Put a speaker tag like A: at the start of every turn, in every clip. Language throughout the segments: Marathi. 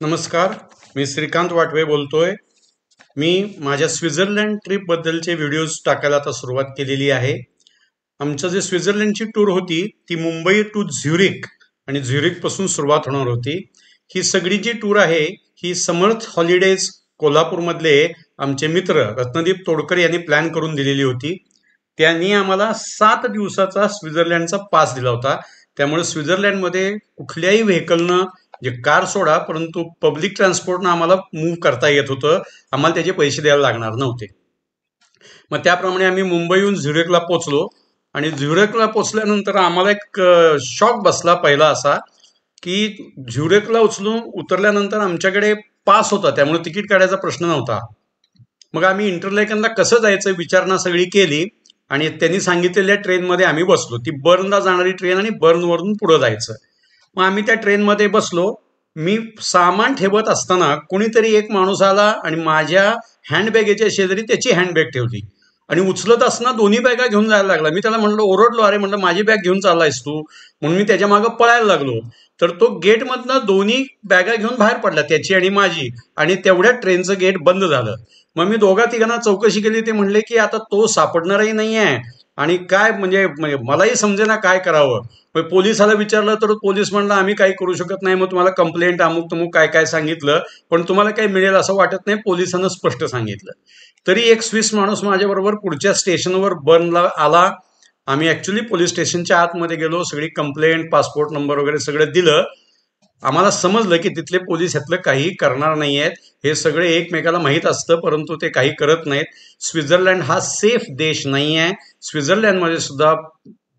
A: नमस्कार. मी श्रीकांत वाटवे बोलतोय. मी माझ्या स्वित्झर्लंड ट्रिपबद्दलचे व्हिडिओज टाकायला आता सुरुवात केलेली आहे. आमचं जे स्वित्झर्लंडची टूर होती ती मुंबई टू झ्युरिक आणि झ्युरिकपासून सुरुवात होणार होती. ही सगळी जी टूर आहे ही समर्थ हॉलिडेज कोल्हापूरमधले आमचे मित्र रत्नदीप तोडकर यांनी प्लॅन करून दिलेली होती. त्यांनी आम्हाला 7 दिवसाचा स्वित्झर्लंडचा पास दिला होता. त्यामुळे स्वित्झर्लंडमध्ये कुठल्याही व्हेकलनं जे कार सोडा परंतु पब्लिक ट्रान्सपोर्टनं आम्हाला मूव्ह करता येत होतं. आम्हाला त्याचे पैसे द्यायला लागणार नव्हते. मग त्याप्रमाणे आम्ही मुंबईहून झ्युरिकला पोचलो आणि झ्युरिकला पोचल्यानंतर आम्हाला एक शॉक बसला पहिला असा की झ्युरिकला उतरल्यानंतर आमच्याकडे पास होता, त्यामुळे तिकीट काढायचा प्रश्न नव्हता. मग आम्ही इंटरलेकनला कसं जायचं विचारणा सगळी केली आणि त्यांनी सांगितलेल्या ट्रेनमध्ये आम्ही बसलो. ती बर्नला जाणारी ट्रेन आणि बर्नवरून पुढे जायचं. मग आम्ही त्या ट्रेनमध्ये बसलो. मी सामान ठेवत असताना कोणीतरी एक माणूस आला आणि माझ्या हँडबॅगेच्या शेजारी त्याची हँडबॅग ठेवली आणि उचलत असताना दोन्ही बॅगा घेऊन जायला लागला. मी त्याला म्हणलं, ओरडलो, अरे म्हणलं माझी बॅग घेऊन चाललायस तू, म्हणून मी त्याच्या मागं पळायला लागलो. तर तो गेटमधनं दोन्ही बॅगा घेऊन बाहेर पडला, त्याची आणि माझी, आणि तेवढ्यात ट्रेनचं गेट बंद झालं. मग मी दोघा तिघांना चौकशी केली. ते म्हणले की आता तो सापडणारही नाही आहे आणि काय म्हणजे मलाही समजेना काय करावं. मग पोलिसाला विचारलं तर पोलीस म्हणला आम्ही काही करू शकत नाही, मग तुम्हाला कंप्लेंट अमुक तमुक काय काय सांगितलं, पण तुम्हाला काही मिळेल असं वाटत नाही, पोलिसांना स्पष्ट सांगितलं. तरी एक स्विस माणूस माझ्याबरोबर पुढच्या स्टेशनवर बर्नला आला. आम्ही ऍक्च्युली पोलीस स्टेशनच्या आतमध्ये गेलो, सगळी कंप्लेंट, पासपोर्ट नंबर वगैरे सगळं दिलं. आम्हाला समजलं की तिथले पोलीस ह्यातलं काही करणार नाही आहेत. हे सगळे एकमेकाला माहीत असतं परंतु ते काही करत नाहीत. स्वित्झर्लंड हा सेफ देश नाही आहे. स्वित्झर्लंडमध्ये सुद्धा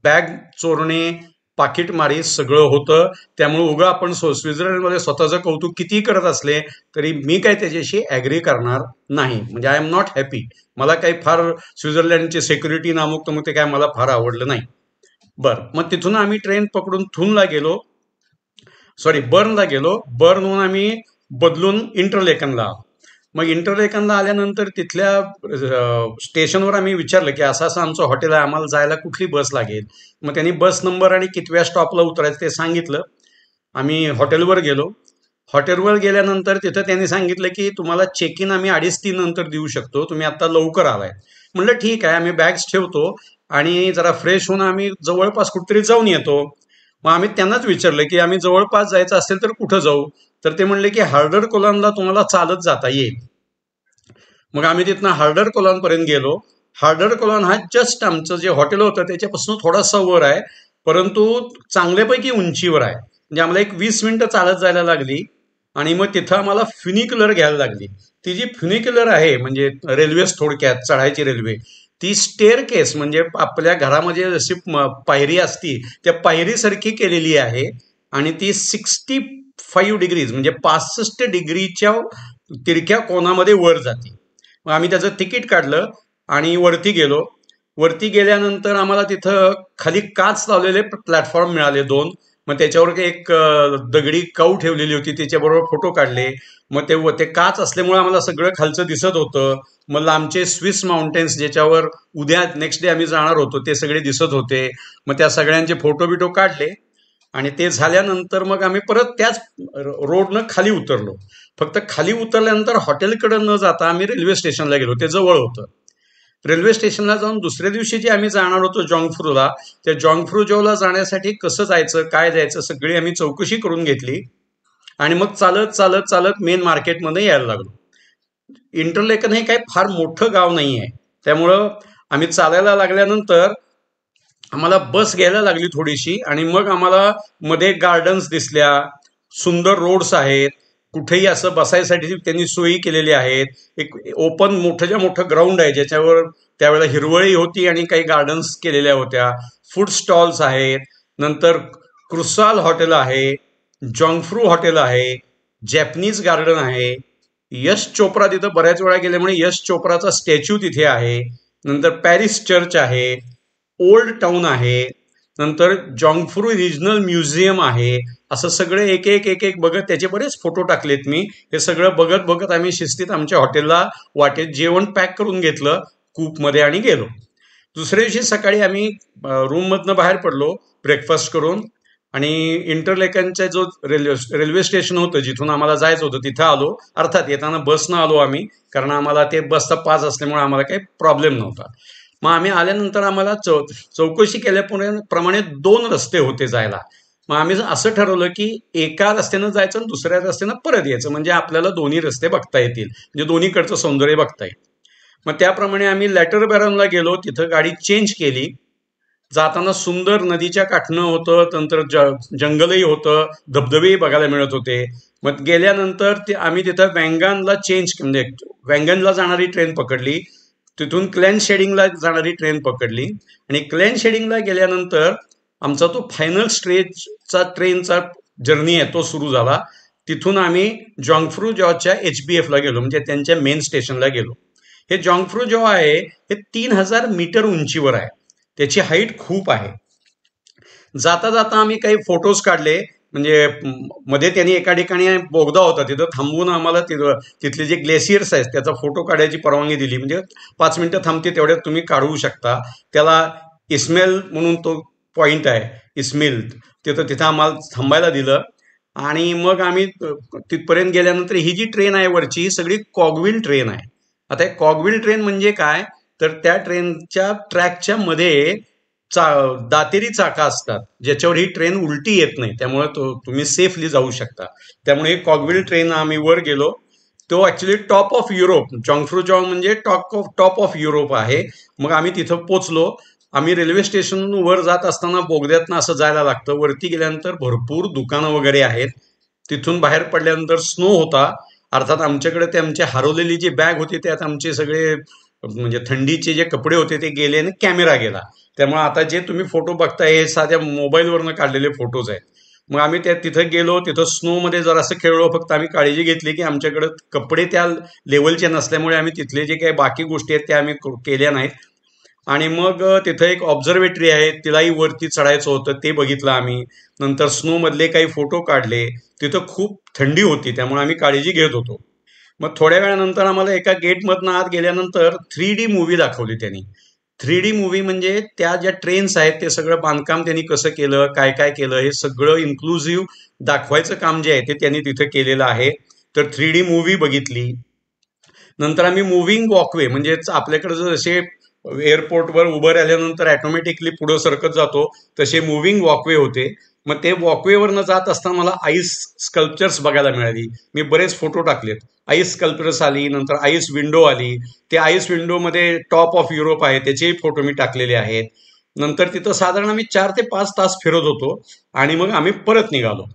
A: बॅग चोरणे, पाकिटमारी सगळं होतं. त्यामुळे उगा आपण स्वित्झर्लंडमध्ये स्वतःचं कौतुक किती करत असले तरी मी काय त्याच्याशी ॲग्री करणार नाही. म्हणजे आय एम नॉट हॅपी. मला काही फार स्वित्झर्लंडची सेक्युरिटी नामुक तमुक ते काय मला फार आवडलं नाही. बरं, मग तिथून आम्ही ट्रेन पकडून बर्नला गेलो. बर्नहून आम्ही बदलून इंटरलेकनला आलो. मग इंटरलेकनला आल्यानंतर तिथल्या स्टेशनवर आम्ही विचारलं की असं असं आमचं हॉटेल आहे, आम्हाला जायला कुठली बस लागेल. मग त्यांनी बस नंबर आणि कितव्या स्टॉपला उतरायचं ते सांगितलं. आम्ही हॉटेलवर गेलो. हॉटेलवर गेल्यानंतर तिथं त्यांनी सांगितलं की तुम्हाला चेक इन आम्ही 2:30-3 नंतर देऊ शकतो, तुम्ही आता लवकर आलाय. म्हणलं ठीक आहे, आम्ही बॅग्स ठेवतो आणि जरा फ्रेश होऊन आम्ही जवळपास कुठेतरी जाऊन येतो. मग आम्ही त्यांनाच विचारलं की आम्ही जवळपास जायचं असेल तर कुठं जाऊ. तर ते म्हणले की हार्डर कोलनला तुम्हाला चालत जाता येईल. मग आम्ही तिथनं हार्डर कोलनपर्यंत गेलो. हार्डर कोलन हा जस्ट आमचं जे हॉटेल होतं त्याच्यापासून थोडासा वर आहे, परंतु चांगल्यापैकी उंचीवर आहे. म्हणजे आम्हाला एक 20 मिनिटं चालत जायला लागली आणि मग तिथं आम्हाला फ्युनिक्युलर घ्यायला लागली. ती जी फ्युनिक्युलर आहे म्हणजे रेल्वे, थोडक्यात चढायची रेल्वे, ती स्टेअर केस म्हणजे आपल्या घरामध्ये जशी पायरी असती त्या पायरीसारखी केलेली आहे आणि ती 65 डिग्रीज म्हणजे 65 डिग्रीच्या तिरक्या कोणामध्ये वर जाते. मग आम्ही त्याचं तिकीट काढलं आणि वरती गेलो. वरती गेल्यानंतर आम्हाला तिथं खाली काच लावलेले प्लॅटफॉर्म मिळाले 2. मग त्याच्यावर एक दगडी काऊ ठेवलेली होती, त्याच्याबरोबर फोटो काढले. मग ते काच असल्यामुळे आम्हाला सगळं खालचं दिसत होतं. मग आमचे स्विस माउंटेन्स ज्याच्यावर उद्या नेक्स्ट डे आम्ही जाणार होतो ते सगळे दिसत होते. मग त्या सगळ्यांचे फोटो बिटो काढले आणि ते झाल्यानंतर मग आम्ही परत त्याच रोडनं खाली उतरलो. फक्त खाली उतरल्यानंतर हॉटेलकडे न जाता आम्ही रेल्वे स्टेशनला गेलो, ते जवळ होतं. रेल्वे स्टेशनला जाऊन दुसऱ्या दिवशी जे आम्ही जाणार होतो जॉंगफ्रूला, त्या जॉंगफ्रूजोला जाण्यासाठी कसं जायचं काय जायचं सगळी आम्ही चौकशी करून घेतली आणि मग चालत चालत चालत मेन मार्केटमध्ये यायला लागलो. इंटरलेकन हे काही फार मोठं गाव नाही आहे, त्यामुळं आम्ही चालायला लागल्यानंतर आम्हाला बस घ्यायला लागली थोडीशी आणि मग आम्हाला मध्ये गार्डन्स दिसल्या, सुंदर रोड्स आहेत, कुठेही असं बसायसाठी त्यांनी सोयी केलेल्या आहेत. एक ओपन मोठ्याच्या मोठं ग्राउंड आहे ज्याच्यावर त्यावेळेला हिरवळी होती आणि काही गार्डन्स केलेल्या होत्या. फूड स्टॉल्स आहेत. नंतर क्रुसाल हॉटेल आहे, जॉंगफ्रू हॉटेल आहे, जॅपनीज गार्डन आहे. यश चोप्रा तिथं बऱ्याच वेळा गेल्यामुळे यश चोप्राचा स्टॅच्यू तिथे आहे. नंतर पॅरिस चर्च आहे, ओल्ड टाउन आहे, नंतर जॉंगफ्रू रिजनल म्युझियम आहे. असं सगळे एक एक एक एक बघत त्याचे बरेच फोटो टाकलेत मी. हे सगळं बघत बघत आम्ही शिस्तीत आमच्या हॉटेलला वाटेत जेवण पॅक करून घेतलं कूपमध्ये आणि गेलो. दुसऱ्या दिवशी सकाळी आम्ही रूममधनं बाहेर पडलो ब्रेकफास्ट करून आणि इंटरलेकनच्या जो रेल्वे स्टेशन होतं जिथून आम्हाला जायचं होतं तिथं आलो. अर्थात येताना बसनं आलो आम्ही, कारण आम्हाला ते बसचा पास असल्यामुळे आम्हाला काही प्रॉब्लेम नव्हता. मग आम्ही आल्यानंतर आम्हाला चौकशी केल्याप्रमाणे 2 रस्ते होते जायला. मग आम्ही असं ठरवलं की एका रस्त्यानं जायचं आणि दुसऱ्या रस्त्यानं परत यायचं, म्हणजे आपल्याला दोन्ही रस्ते बघता येतील, म्हणजे दोन्हीकडचं सौंदर्य बघता येईल. मग त्याप्रमाणे आम्ही लॅटर बॅरनला गेलो, तिथं गाडी चेंज केली. जाताना सुंदर नदीच्या काठणं होतं, नंतर जंगलही होतं, धबधबेही बघायला मिळत होते. मग गेल्यानंतर आम्ही तिथं वँगनला चेंज, म्हणजे वँगनला जाणारी ट्रेन पकडली. तिथून क्लॅन शेडिंगला जाणारी ट्रेन पकडली आणि क्लॅन शेडिंगला गेल्यानंतर आमचा तो फायनल स्ट्रेचचा ट्रेनचा जर्नी आहे तो सुरू झाला. तिथून आम्ही जॉंगफ्रू जॉच्या HBFला गेलो, म्हणजे त्यांच्या मेन स्टेशनला गेलो. हे जॉंगफ्रू जॉ आहे हे 3000 मीटर उंचीवर आहे, त्याची हाईट खूप आहे. जाता जाता आम्ही काही फोटोज काढले, म्हणजे मध्ये त्यांनी एका ठिकाणी बोगदा होता तिथं थांबवून आम्हाला तिथले जे ग्लेशियर्स आहेत त्याचा फोटो काढायची परवानगी दिली, म्हणजे 5 मिनिटं थांबते तेवढ्यात तुम्ही काढू शकता. त्याला इस्मेल म्हणून तो पॉइंट आहे, इस्मेल, तिथं आम्हाला थांबायला दिलं. आणि मग आम्ही तिथपर्यंत गेल्यानंतर ही जी ट्रेन आहे वरची ही सगळी कॉगविल ट्रेन आहे. आता हे कॉगविल ट्रेन म्हणजे काय, तर त्या ट्रेनच्या ट्रॅकच्या मध्ये दातेरी चाका असतात ज्याच्यावर ही ट्रेन उलटी येत नाही, त्यामुळे तुम्ही सेफली जाऊ शकता. त्यामुळे कॉगविल ट्रेन आम्ही वर गेलो. तो ऍक्च्युली टॉप ऑफ युरोप, जॉंगफ्रू जॉ म्हणजे टॉप ऑफ युरोप आहे. मग आम्ही तिथं पोचलो. आम्ही रेल्वे स्टेशन वर जात असताना बोगद्यातनं असं जायला लागतं. वरती गेल्यानंतर भरपूर दुकानं वगैरे आहेत. तिथून बाहेर पडल्यानंतर स्नो होता. अर्थात आमच्याकडे ते आमची हरवलेली जी बॅग होती त्यात आमचे सगळे, म्हणजे थंडीचे जे कपडे होते ते गेले आणि कॅमेरा गेला. त्यामुळे आता जे तुम्ही फोटो बघताय हे साध्या मोबाईलवरनं काढलेले फोटोज आहेत. मग आम्ही तिथं गेलो, तिथं स्नोमध्ये जरासं खेळलो. फक्त आम्ही काळजी घेतली की आमच्याकडे कपडे त्या लेवलचे नसल्यामुळे आम्ही तिथले जे काही बाकी गोष्टी आहेत त्या आम्ही केल्या नाहीत. आणि मग तिथं एक ऑब्झर्वेटरी आहे, तिलाही वरती चढायचं होतं, ते बघितलं आम्ही. नंतर स्नो मधले काही फोटो काढले. तिथं खूप थंडी होती त्यामुळे आम्ही काळजी घेत होतो. मग थोड्या वेळानंतर आम्हाला एका गेटमधनं आत गेल्यानंतर 3D मूव्ही दाखवली त्यांनी. 3D मूव्ही म्हणजे त्या ज्या ट्रेन्स आहेत ते सगळं बांधकाम त्यांनी कसं केलं, काय काय केलं, हे सगळं इन्क्लुझिव्ह दाखवायचं काम जे आहे ते त्यांनी तिथं केलेलं आहे. तर 3D मूव्ही बघितली. नंतर आम्ही मुव्हिंग वॉकवे, म्हणजे आपल्याकडे जसे एअरपोर्टवर उभं राहिल्यानंतर ऑटोमॅटिकली पुढं सरकत जातो तसे मुव्हिंग वॉकवे होते. मग ते वॉकवेवरनं जात असताना मला आईस स्कल्पचर्स बघायला मिळाली. मी बरेच फोटो टाकलेत. आईस स्कल्पचर्स आली, नंतर आईस विंडो आली. ते आईस विंडोमध्ये टॉप ऑफ युरोप आहे त्याचेही फोटो मी टाकलेले आहेत. नंतर तिथं साधारण आम्ही 4 ते 5 तास फिरत होतो आणि मग आम्ही परत निघालो.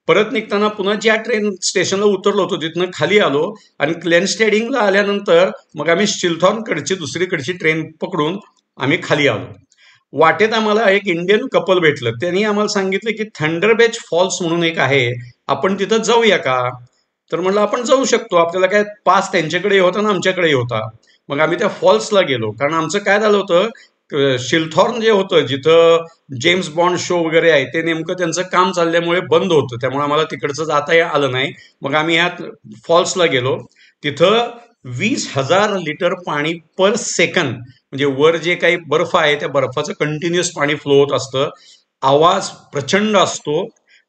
A: परत निघताना पुन्हा ज्या ट्रेन स्टेशनला उतरलो होतो तिथनं खाली आलो आणि क्लेनस्टेडिंगला आल्यानंतर मग आम्ही शिलथॉर्नकडची दुसरीकडची ट्रेन पकडून आम्ही खाली आलो. वाटेत आम्हाला एक इंडियन कपल भेटलं. त्यांनी आम्हाला सांगितलं की थंडरबेच फॉल्स म्हणून एक आहे, आपण तिथं जाऊया का. तर म्हणलं आपण जाऊ शकतो, आपल्याला काय पास त्यांच्याकडे होता ना आमच्याकडेही होता. मग आम्ही त्या फॉल्सला गेलो, कारण आमचं काय झालं होतं, शिलथॉर्न जे होतं जिथं जेम्स बॉन्ड शो वगैरे आहे ते नेमकं त्यांचं काम चालल्यामुळे बंद होतं, त्यामुळे आम्हाला तिकडचं जाता आलं नाही. मग आम्ही ह्या फॉल्सला गेलो. तिथं 20,000 लिटर पाणी पर सेकंद, म्हणजे वर जे काही बर्फ आहे त्या बर्फाचं कंटिन्युअस पाणी फ्लो होत असतं. आवाज प्रचंड असतो,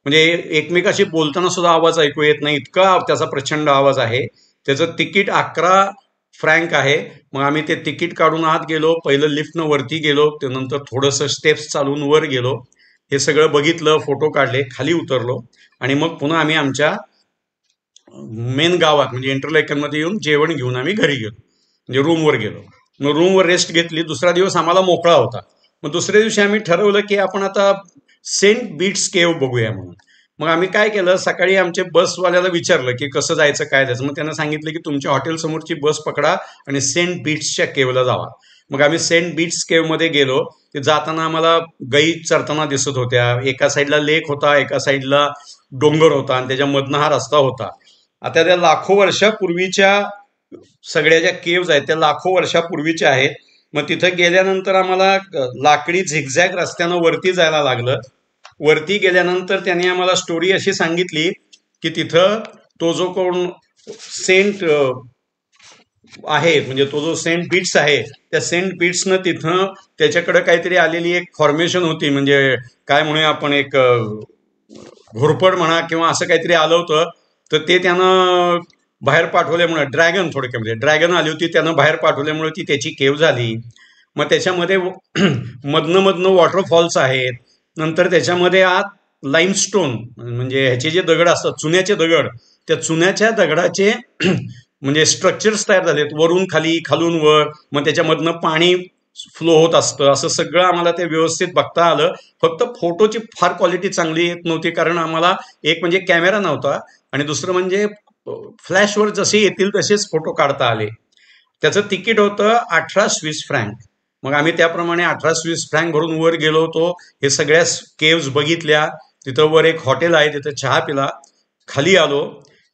A: म्हणजे एकमेकाशी बोलताना सुद्धा आवाज ऐकू येत नाही, इतका त्याचा प्रचंड आवाज आहे. त्याचं तिकीट 11 फ्रँक आहे. मग आम्ही ते तिकीट काढून आत गेलो. पहिलं लिफ्टनं वरती गेलो, त्यानंतर थोडंसं स्टेप्स चालून वर गेलो. हे सगळं बघितलं, फोटो काढले, खाली उतरलो आणि मग पुन्हा आम्ही आमच्या मेन गावात म्हणजे इंटरलेकनमध्ये येऊन जेवण घेऊन आम्ही घरी गेलो, म्हणजे रूमवर गेलो. मग रूमवर रेस्ट घेतली. दुसरा दिवस आम्हाला मोकळा होता. मग दुसऱ्या दिवशी आम्ही ठरवलं की आपण आता सेंट बीट्स केव्ह बघूया म्हणून. मग आम्ही काय केलं, सकाळी आमच्या बसवाल्याला विचारलं की कसं जायचं काय जायचं. मग त्यांना सांगितलं की तुमच्या हॉटेल समोरची बस पकडा आणि सेंट बीट्सच्या केव्हला जावा. मग आम्ही सेंट बीट्स केव्हमध्ये गेलो. ते जाताना आम्हाला गायी चरताना दिसत होत्या. एका साईडला लेक होता, एका साईडला डोंगर होता आणि त्याच्यामधनं हा रस्ता होता. आता त्या लाखो वर्षापूर्वीच्या सगळ्या ज्या केव्ज आहेत त्या लाखो वर्षापूर्वीच्या आहेत. मग तिथं गेल्यानंतर आम्हाला लाकडी झिगझॅग रस्त्यानं वरती जायला लागलं. वरती गेल्यानंतर त्यांनी आम्हाला स्टोरी अशी सांगितली की तिथं तो जो कोण सेंट आहे, म्हणजे तो जो सेंट बीट्स आहे, त्या सेंट बीट्सनं तिथं त्याच्याकडे काहीतरी आलेली एक फॉर्मेशन होती, म्हणजे काय म्हणूया आपण, एक घोरपड म्हणा किंवा असं काहीतरी आलं होतं, तर ते त्यानं बाहेर पाठवल्यामुळे ड्रॅगन, थोडक्यामध्ये ड्रॅगन आली होती, त्यानं बाहेर पाठवल्यामुळे ती त्याची केव झाली. मग त्याच्यामध्ये मधनं मधनं वॉटरफॉल्स आहेत. नंतर त्याच्यामध्ये आत लाईमस्टोन म्हणजे ह्याचे जे दगड असतात, चुन्याचे दगड, त्या चुन्याच्या दगडाचे म्हणजे स्ट्रक्चर्स तयार झालेत, वरून खाली खालून वर, मग त्याच्यामधनं पाणी फ्लो होत असतं. असं सगळं आम्हाला ते व्यवस्थित बघता आलं. फक्त फोटोची फार क्वालिटी चांगली येत नव्हती, कारण आम्हाला एक म्हणजे कॅमेरा नव्हता आणि दुसरं म्हणजे फ्लॅशवर जसे येतील तसेच फोटो काढता आले. त्याचं तिकीट होतं 18 स्विस फ्रँक. मग आम्ही त्याप्रमाणे 18 स्विस फ्रँक भरून वर गेलो होतो. हे सगळ्या केव्ज बघितल्या. तिथं वर एक हॉटेल आहे, तिथं चहा पिला. खाली आलो.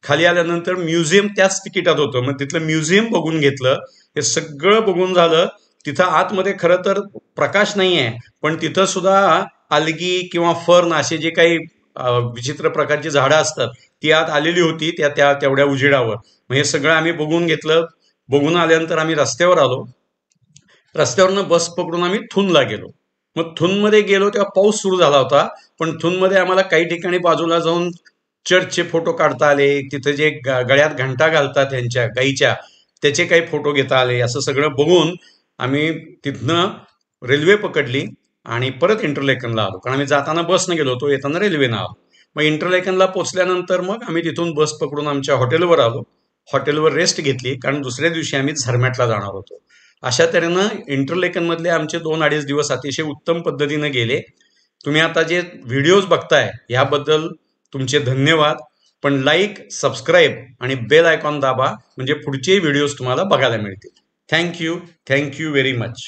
A: खाली आल्यानंतर म्युझियम त्याच तिकिटात होतं, मग तिथलं म्युझियम बघून घेतलं. हे सगळं बघून झालं. तिथं आतमध्ये खरं तर प्रकाश नाही आहे, पण तिथं सुद्धा आलगी किंवा फर्न असे जे काही विचित्र प्रकारची झाडं असतात ती आत आलेली होती त्या त्या तेवढ्या उजेडावर. मग हे सगळं आम्ही बघून घेतलं. बघून आल्यानंतर आम्ही रस्त्यावर आलो. रस्त्यावरनं बस पकडून आम्ही थुनला गेलो. मग थुनमध्ये गेलो तेव्हा पाऊस सुरू झाला होता, पण थुनमध्ये आम्हाला काही ठिकाणी बाजूला जाऊन चर्चचे फोटो काढता आले. तिथे जे गळ्यात घंटा घालतात त्यांच्या गाईच्या, त्याचे काही फोटो घेता आले. असं सगळं बघून आम्ही तिथनं रेल्वे पकडली आणि परत इंटरलेकनला आलो, कारण आम्ही जाताना बसनं गेलो होतो, येताना रेल्वेनं आलो. मग इंटरलेकनला पोचल्यानंतर मग आम्ही तिथून बस पकडून आमच्या हॉटेलवर आलो. हॉटेलवर रेस्ट घेतली, कारण दुसऱ्या दिवशी आम्ही झरमॅटला जाणार होतो. अशा तऱ्हेनं इंटरलेकनमधले आमचे 2-2.5 दिवस अतिशय उत्तम पद्धतीने गेले. तुम्ही आता जे व्हिडिओज बघताय याबद्दल तुमचे धन्यवाद. पण लाईक, सबस्क्राईब आणि बेल आयकॉन दाबा, म्हणजे पुढचे व्हिडिओज तुम्हाला बघायला मिळतील. Thank you very much.